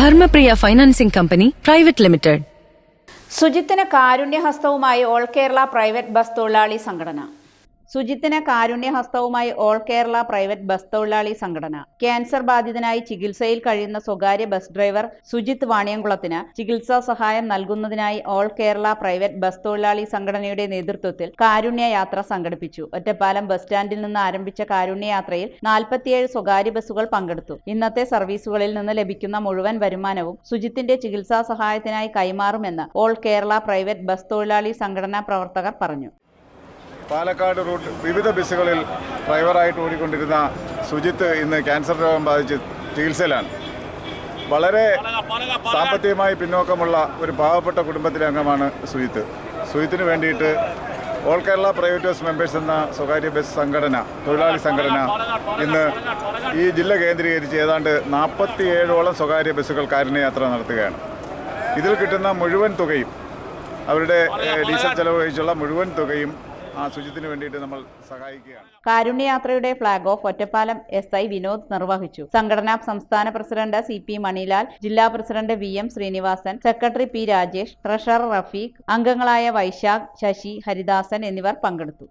Dharmapriya financing company private limited. സുജിത്തിന് കാരുണ്യഹസ്തവുമായി all Kerala private bus തൊഴിലാളി സംഘടന. സുജിത്തിന് കാരുണ്യഹസ്തവുമായി ഓൾ കേരള പ്രൈവറ്റ് ബസ് തൊഴിലാളി സംഘടന. ക്യാൻസർ ബാധിതനായി ചികിത്സയിൽ കഴിയുന്ന സ്വകാര്യ ബസ് ഡ്രൈവർ സുജിത്ത് വാണിയംകുളത്തിന് ചികിത്സാ സഹായം നൽകുന്നതിനായി ഓൾ കേരള പ്രൈവറ്റ് ബസ് തൊഴിലാളി സംഘടനയുടെ നേതൃത്വത്തിൽ കാരുണ്യ യാത്ര സംഘടിപ്പിച്ചു. ഒറ്റപ്പാലം ബസ് സ്റ്റാൻഡിൽ നിന്ന് ആരംഭിച്ച കാരുണ്യയാത്രയിൽ 47 സ്വകാര്യ ബസ്സുകൾ പങ്കെടുത്തു. ഇന്നത്തെ സർവീസുകളിൽ നിന്ന് ലഭിക്കുന്ന മുഴുവൻ വരുമാനവും സുജിത്തിന്റെ ചികിത്സാ സഹായത്തിനായി കൈമാറുമെന്ന് ഓൾ കേരള പ്രൈവറ്റ് ബസ് തൊഴിലാളി സംഘടനാ പ്രവർത്തകർ പറഞ്ഞു. പാലക്കാട് റൂട്ട് വിവിധ ബസ്സുകളിൽ ഡ്രൈവറായിട്ട് ഓടിക്കൊണ്ടിരുന്ന സുജിത്ത് ഇന്ന് ക്യാൻസർ രോഗം ബാധിച്ച് ചികിത്സയിലാണ്. വളരെ സാമ്പത്തികമായി പിന്നോക്കമുള്ള ഒരു പാവപ്പെട്ട കുടുംബത്തിലെ അംഗമാണ് സുജിത്ത്. സുജിത്തിന് വേണ്ടിയിട്ട് all Kerala private bus members എന്ന സ്വകാര്യ ബസ് സംഘടന, തൊഴിലാളി സംഘടന ഇന്ന് ഈ ജില്ല കേന്ദ്രീകരിച്ച് ഏതാണ്ട് 47ഓളം സ്വകാര്യ ബസ്സുകൾ കാരുണ്യയാത്ര നടത്തുകയാണ്. ഇതിൽ കിട്ടുന്ന മുഴുവൻ തുകയും, അവരുടെ ഡീസൽ ചെലവ് വഹിച്ചുള്ള മുഴുവൻ തുകയും സുജിത്തിന് വേണ്ടിയിട്ട് നമ്മൾ സഹായിക്കുകയാണ്. കാരുണ്യയാത്രയുടെ flag off Ottapalam SI Vinod നിർവഹിച്ചു. സംഘടനാ സംസ്ഥാന പ്രസിഡന്റ് CP മണിലാൽ, ജില്ലാ president VM Sreenivasan, secretary P Rajesh, treasurer Rafeeq, അംഗങ്ങളായ വൈശാഖ്, ശശി, ഹരിദാസൻ എന്നിവർ പങ്കെടുത്തു.